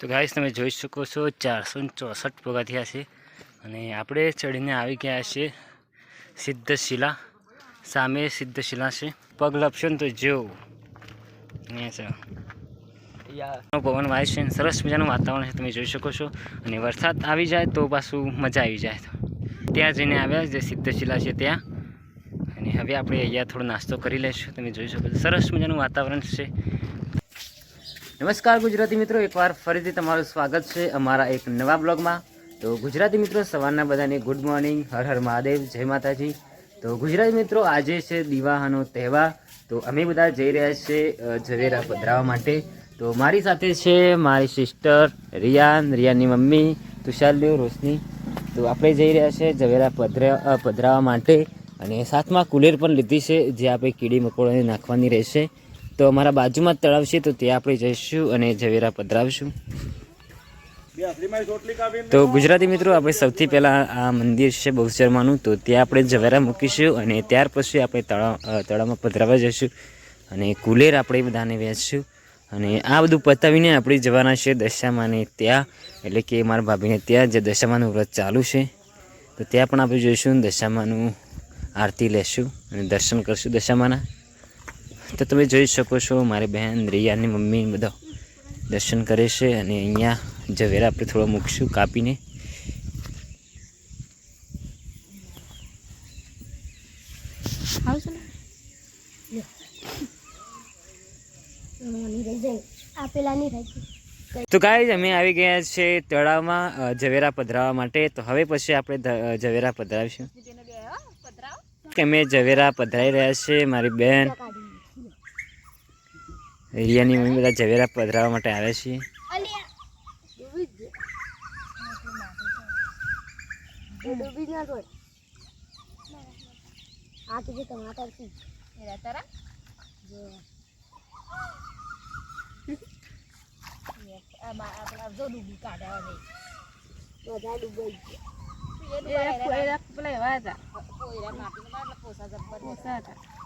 તો ગાઈસ તમે જોઈ શકો છો 464 પગથિયા છે અને આપણે ચડીને આવી ગયા છે સિદ્ધશિલા. સામે સિદ્ધશિલા છે. પગ લપશો ને તો જો અહીંયા છે પવન વાય છે. સરસ મજાનું વાતાવરણ છે તમે જોઈ શકો છો. અને વરસાદ આવી જાય તો પાછું મજા આવી જાય. ત્યાં જઈને આવ્યા જે સિદ્ધશિલા છે ત્યાં. અને હવે આપણે અહીંયા થોડો નાસ્તો કરી લઈશું. તમે જોઈ શકો છો સરસ મજાનું વાતાવરણ છે. નમસ્કાર ગુજરાતી મિત્રો, એકવાર ફરીથી તમારું સ્વાગત છે અમારા એક નવા બ્લોગમાં. તો ગુજરાતી મિત્રો સવારના બધાને ગુડ મોર્નિંગ, હર હર મહાદેવ, જય માતાજી. તો ગુજરાતી મિત્રો આજે છે દિવાહાનો તહેવાર. તો અમે બધા જઈ રહ્યા છીએ ઝવેરા પધરાવવા માટે. તો મારી સાથે છે મારી સિસ્ટર રિયાનની મમ્મી તુષાલ્યો, રોશની. તો આપણે જઈ રહ્યા છીએ ઝવેરા પધરાવવા માટે. અને સાથમાં કુલેર પણ લીધી છે જે આપણે કીડી મકોડાને નાખવાની રહેશે. તો અમારા બાજુમાં તળાવ છે તો ત્યાં આપણે જઈશું અને ઝવેરા પધરાવશું. તો ગુજરાતી મિત્રો આપણે સૌથી પહેલાં આ મંદિર છે બહુચરમાનું, તો ત્યાં આપણે ઝવેરા મૂકીશું અને ત્યાર પછી આપણે તળાવમાં પધરાવવા જઈશું અને કુલેર આપણે બધાને વેચશું. અને આ બધું પતાવીને આપણે જવાના છે દશામાને ત્યાં, એટલે કે મારા ભાભીને ત્યાં જે દશામાનું વ્રત ચાલુ છે. તો ત્યાં પણ આપણે જોઈશું દશામાનું આરતી લેશું અને દર્શન કરશું દશામાના. તો તમે જોઈ શકો છો મારી બહેન રિયાની મમ્મી બધા દર્શન કરે છે. અને અહીંયા ઝવેરા આપણે થોડો મૂકશું કાપીને. તો ગાઈઝ અમે આવી ગયા છે તળાવમાં ઝવેરા પધરાવવા માટે. તો હવે પછી આપણે ઝવેરા પધરાવીશું. કે અમે ઝવેરા પધરાવી રહ્યા છે. મારી બહેન રિયાની મમ્મી બધા ઝવેરા પધરાવવા માટે આવે છે.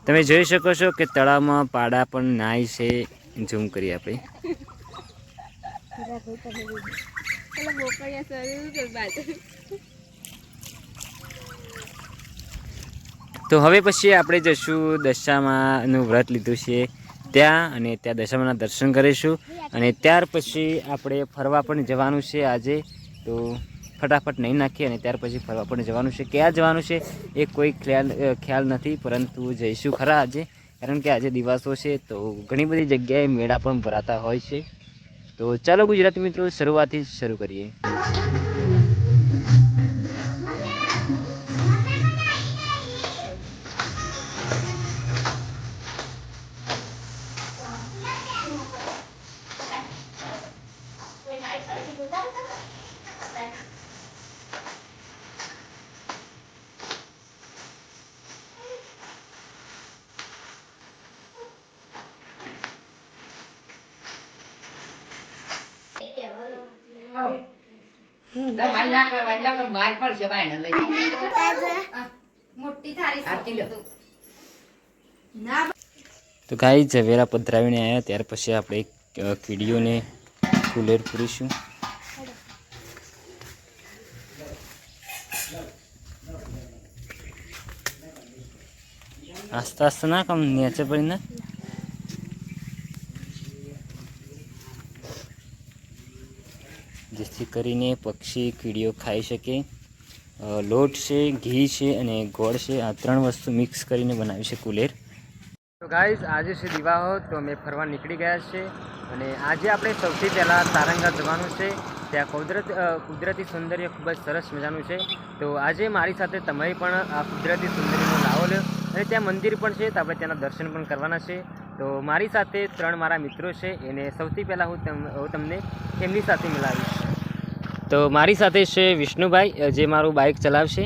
તમે જોઈ શકો છો કે તળાવમાં પાડા પણ નાય છે. ઝૂમ કરીએ આપણે. તો હવે પછી આપણે જઈશું દશામાનું વ્રત લીધું છે ત્યાં, અને ત્યાં દશામાના દર્શન કરીશું. અને ત્યાર પછી આપણે ફરવા પણ જવાનું છે આજે. તો ફટાફટ નહીં નાખીએ અને ત્યાર પછી ફરવા પણ જવાનું છે. ક્યાં જવાનું છે એ કોઈ ખ્યાલ નથી, પરંતુ જઈશું ખરા આજે, કારણ કે આજે દિવસો છે. તો ઘણી બધી જગ્યાએ મેળા પણ ભરાતા હોય છે. તો ચાલો ગુજરાતી મિત્રો શરૂઆતથી શરૂ કરીએ. તો ગાઈ ઝવેરા પધરાવીને આવ્યા ત્યાર પછી આપણે કીડીઓને કુલેર પૂરીશું. આસ્તે આસ્તે ના કામ નીચે પડી ના. જેથી કરીને પક્ષી કીડીઓ ખાઈ શકે. લોટ છે, ઘી છે અને ગોળ છે, આ ત્રણ વસ્તુ મિક્સ કરીને બનાવી છે કુલેર. તો ગાઈઝ આજે છે દિવાહો, તો અમે ફરવા નીકળી ગયા છે. અને આજે આપણે સૌથી પહેલાં તારંગા જવાનું છે. ત્યાં કુદરતી સૌંદર્ય ખૂબ જ સરસ મજાનું છે. તો આજે મારી સાથે તમે પણ આ કુદરતી સૌંદર્યનો લાવો લો. અને ત્યાં મંદિર પણ છે, તો આપણે ત્યાંના દર્શન પણ કરવાના છે. તો મારી સાથે 3 મારા મિત્રો છે, એને સૌથી પહેલાં હું તમને એમની સાથે મિલાવીશ. તો મારી સાથે છે વિષ્ણુભાઈ જે મારું બાઇક ચલાવશે,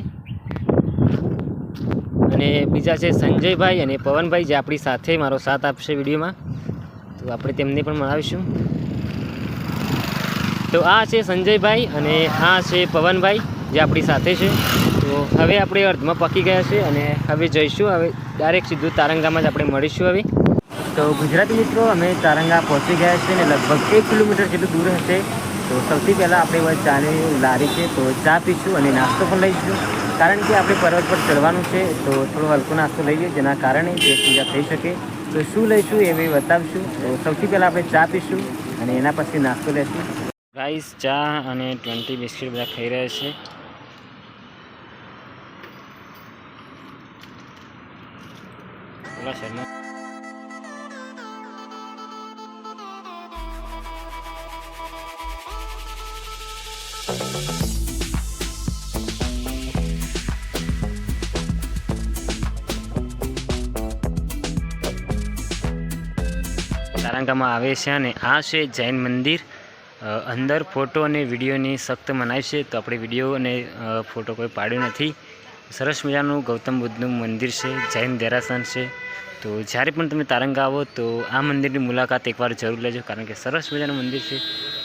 અને બીજા છે સંજયભાઈ અને પવનભાઈ જે આપણી સાથે મારો સાથ આપશે વિડીયોમાં. તો આપણે તેમને પણ મળાવીશું. તો આ છે સંજયભાઈ અને આ છે પવનભાઈ જે આપણી સાથે છે. તો હવે આપણે અર્ધમાં પકી ગયા છે અને હવે જઈશું. હવે ડાયરેક્ટ સીધું તારંગામાં જ આપણે મળીશું. હવે તો ગુજરાતી મિત્રો અમે તારંગા પહોંચી ગયા છીએ અને લગભગ 1 કિલોમીટર જેટલું દૂર હશે. તો સૌથી પહેલાં આપણે ચાની લારી છે તો ચા પીશું અને નાસ્તો પણ લઈશું, કારણ કે આપણે પર્વત પર ચડવાનું છે તો થોડો હલકો નાસ્તો લઈએ જેના કારણે પેટ પૂજા થઈ શકે. તો શું લઈશું એ બી બતાવશું. તો સૌથી પહેલાં આપણે ચા પીશું અને એના પછી નાસ્તો લઈશું. ગાઈસ ચા અને 20 બિસ્કિટ બધા ખાઈ રહ્યા છે. શર્મા તારંગામાં આવે છે અને આ છે જૈન મંદિર. અંદર ફોટો અને વિડીયોની સખ્ત મનાઈ છે, તો આપણે વિડીયો અને ફોટો કોઈ પાડ્યો નથી. સરસ મજાનું ગૌતમ બુદ્ધનું મંદિર છે, જૈન દેરાસર છે. તો જ્યારે પણ તમે તારંગા આવો તો આ મંદિરની મુલાકાત એકવાર જરૂર લેજો, કારણ કે સરસ મજાનું મંદિર છે.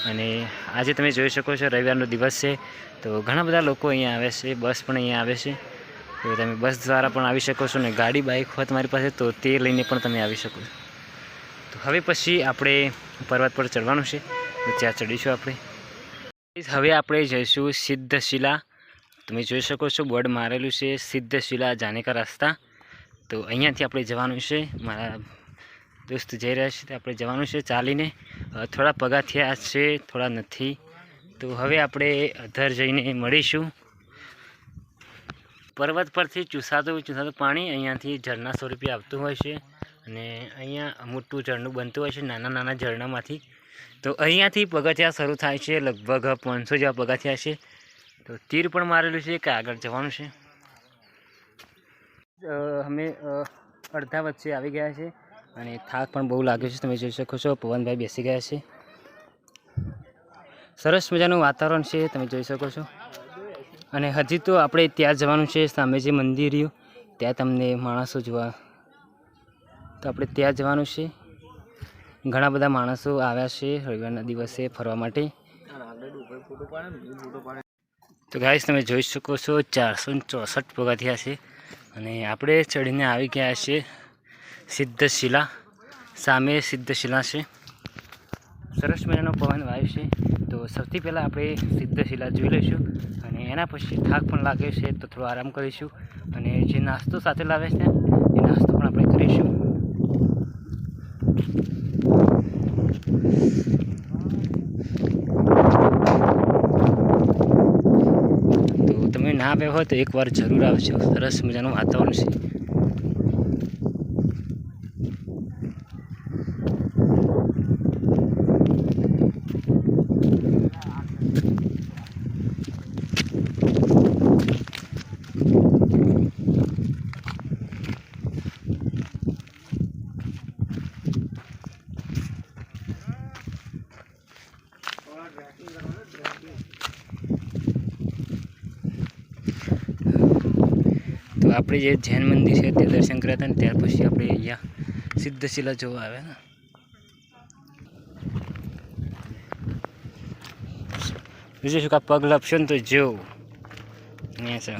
અને આજે તમે જોઈ શકો છો રવિવારનો દિવસ છે, તો ઘણા બધા લોકો અહીંયા આવે છે. બસ પણ અહીંયા આવે છે, તો તમે બસ દ્વારા પણ આવી શકો છો, અને ગાડી બાઇક હોય તમારી પાસે તો તે લઈને પણ તમે આવી શકો છો. તો હવે પછી આપણે પર્વત પર ચડવાનું છે, તો ત્યાં ચડીશું આપણે. હવે આપણે જઈશું સિદ્ધશિલા. તમે જોઈ શકો છો બોર્ડ મારેલું છે સિદ્ધશિલા જાને કા રસ્તા. તો અહીંયાથી આપણે જવાનું છે, મારા દોસ્ત જઈ રહ્યા છે, આપણે જવાનું છે ચાલીને. થોડા પગથિયા છે, થોડા નથી. તો હવે આપણે અધર જઈને મળીશું. પર્વત પરથી ચૂસાતું પાણી અહીંયાથી ઝરણા સ્વરૂપે આવતું હોય છે, અને અહીંયા મોટું ઝરણું બનતું હોય છે નાના નાના ઝરણામાંથી. તો અહીંયાથી પગથિયા શરૂ થાય છે, લગભગ 500 જેવા પગથિયા છે. તો તીર પણ મારેલું છે કે આગળ જવાનું છે. અમે અડધા વચ્ચે આવી ગયા છે અને થાક પણ બહુ લાગ્યો છે. તમે જોઈ શકો છો પવનભાઈ બેસી ગયા છે. સરસ મજાનું વાતાવરણ છે, તમે જોઈ શકો છો. અને હજી તો આપણે ત્યાં જવાનું છે, સામે જે મંદિર રહ્યું ત્યાં તમને માણસો જોવા, તો આપણે ત્યાં જવાનું છે. ઘણા બધા માણસો આવ્યા છે રવિવારના દિવસે ફરવા માટે. તો ગાઈસ તમે જોઈ શકો છો 464 પગથિયા છે, અને આપણે ચડીને આવી ગયા છે સિદ્ધશિલા. સામે સિદ્ધશિલા છે. સરસ મજાનો પવન વાય છે. તો સૌથી પહેલાં આપણે સિદ્ધશિલા જોઈ લઈશું, અને એના પછી થાક પણ લાગે છે તો થોડો આરામ કરીશું, અને જે નાસ્તો સાથે લાવે છે એ નાસ્તો પણ આપણે કરીશું. તો તમે ના આવ્યા હોય તો એકવાર જરૂર આવજો. સરસ મજાનું વાતાવરણ છે. તો આપણે જે જૈન મંદિર છે તે દર્શન કર્યા હતા, ને ત્યાર પછી આપણે અહીંયા સિદ્ધશિલા જોવા આવ્યા. બીજું શું, પગ લપશો ને તો જેવું અહીંયા છે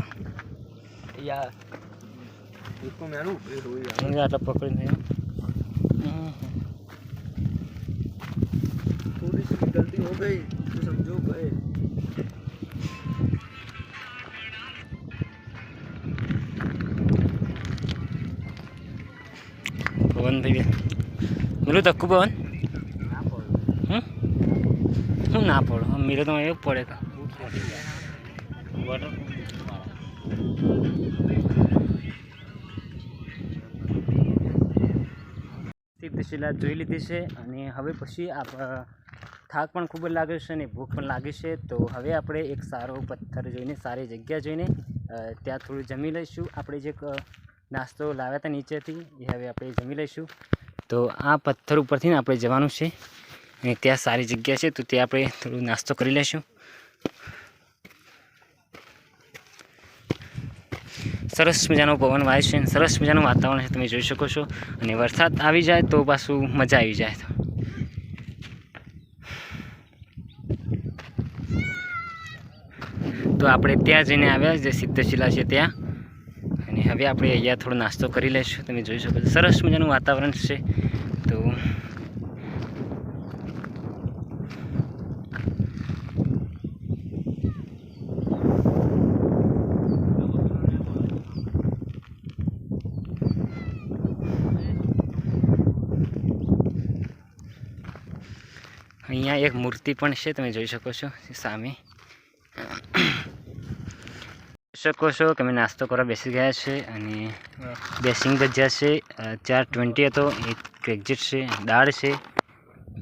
આટલા પકડીને थोड़ी सी गलती हो गई तो समझो गए. પવન ભાઈ મેલું તક્કું પવન હું ના પડો મેરો તો એવું પડે તો સિદ્ધશિલા જોઈ લીધી છે, અને હવે પછી થાક પણ ખૂબ જ લાગે છે અને ભૂખ પણ લાગી છે. તો હવે આપણે એક સારો પથ્થર જોઈને, સારી જગ્યા જોઈને ત્યાં થોડું જમી લઈશું. આપણે જે નાસ્તો લાવ્યા હતા નીચેથી એ હવે આપણે જમી લઈશું. તો આ પથ્થર ઉપરથી આપણે જવાનું છે, અને ત્યાં સારી જગ્યા છે તો ત્યાં આપણે થોડો નાસ્તો કરી લઈશું. સરસ મજાનો પવન વાય છે, સરસ મજાનું વાતાવરણ છે, તમે જોઈ શકો છો. અને વરસાદ આવી જાય તો પાછું મજા આવી જાય. તો આપણે ત્યાં જઈને આવ્યા જે સિદ્ધશિલા છે ત્યાં, અને હવે આપણે અહીંયા થોડો નાસ્તો કરી લઈશું. તમે જોઈ શકો છો સરસ મજાનું વાતાવરણ છે. તો અહીંયા એક મૂર્તિ પણ છે, તમે જોઈ શકો છો સામે. શકો છો કે અમે નાસ્તો કરવા બેસી ગયા છે અને બે સિંગ ભજીયા છે, 420 હતો, એક એક્ઝિટ છે, દાળ છે.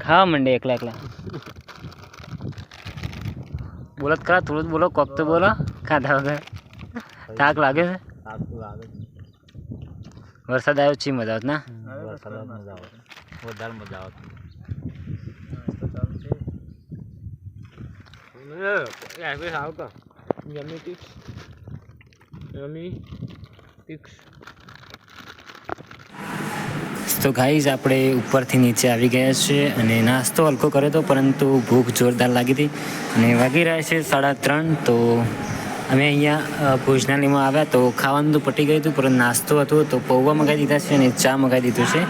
ખાવા માંડે એકલા બોલો જ ખરા, થોડું જ બોલો, કોક તો બોલો. ખાધા વગર થાક લાગે છે. વરસાદ આવ્યો છે, મજા આવત ના? વધારે મજા આવતી. તો ગાઈઝ આપણે ઉપરથી નીચે આવી ગયા છે અને નાસ્તો હલકો કર્યો હતો, પરંતુ ભૂખ જોરદાર લાગી હતી અને વાગી રહ્યા છે 3:30. તો અમે અહીંયા ભોજનાલયમાં આવ્યા તો ખાવાનું તો પટી ગયું હતું, પરંતુ નાસ્તો હતો તો પૌવા મંગાવી દીધા છે અને ચા મંગાવી દીધું છે.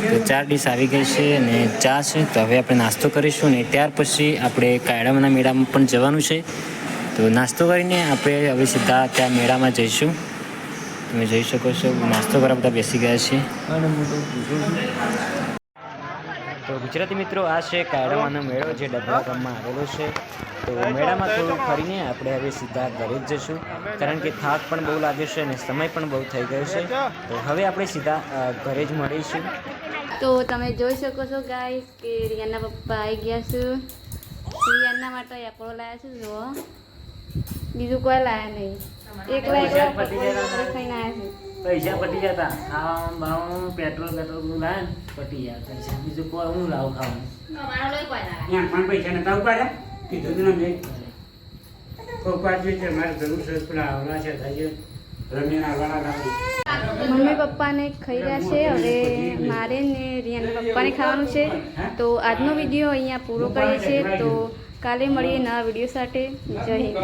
તો 4 ડીશ આવી ગઈ છે અને ચા છે. તો હવે આપણે નાસ્તો કરીશું અને ત્યાર પછી આપણે કાયડામાંના મેળામાં પણ જવાનું છે. તો નાસ્તો કરીને આપણે હવે સીધા ત્યાં મેળામાં જઈશું. તમે જોઈ શકો છો નાસ્તો કરવા બધા બેસી ગયા છે. તો ગુજરાતી મિત્રો, આ છે કાયડામાંનો મેળો જે ડબરા ગામમાં આવેલો છે. તો મેળામાં થોડું ફરીને આપણે હવે સીધા ઘરે જ જઈશું, કારણ કે થાક પણ બહુ લાગે છે અને સમય પણ બહુ થઈ ગયો છે. તો હવે આપણે સીધા ઘરે જ મળીશું. તો તમે જોઈ શકો છો ગાઈસ કે રિયાના પપ્પા આવી ગયા છે. રિયાના માટે એપળો લાવ્યા છે, જુઓ, બીજું કોઈ લાવ્યા નહીં. એકલા ખાઈને આવ્યા છે. પૈસા પટી જતા, ખાવા બાવા પેટ્રોલ લાવે પટી જાય પૈસા, બીજું કોઈ હું લાવું ખાવાનું. પણ પૈસા નતા ઉપાડ્યા, કીધું તું ને ઉપાડ્યું છે, મારે જરૂર છે, પેલા આવડા છે રમીને આવવાના. મમ્મી પપ્પાને ખાઈ રહ્યા છે, હવે મારે ને રિયાના પપ્પાને ખાવાનું છે. તો આજનો વિડીયો અહીંયા પૂરો કરીએ છીએ. તો કાલે મળીએ નવા વિડીયો સાથે. જય હિન્દ.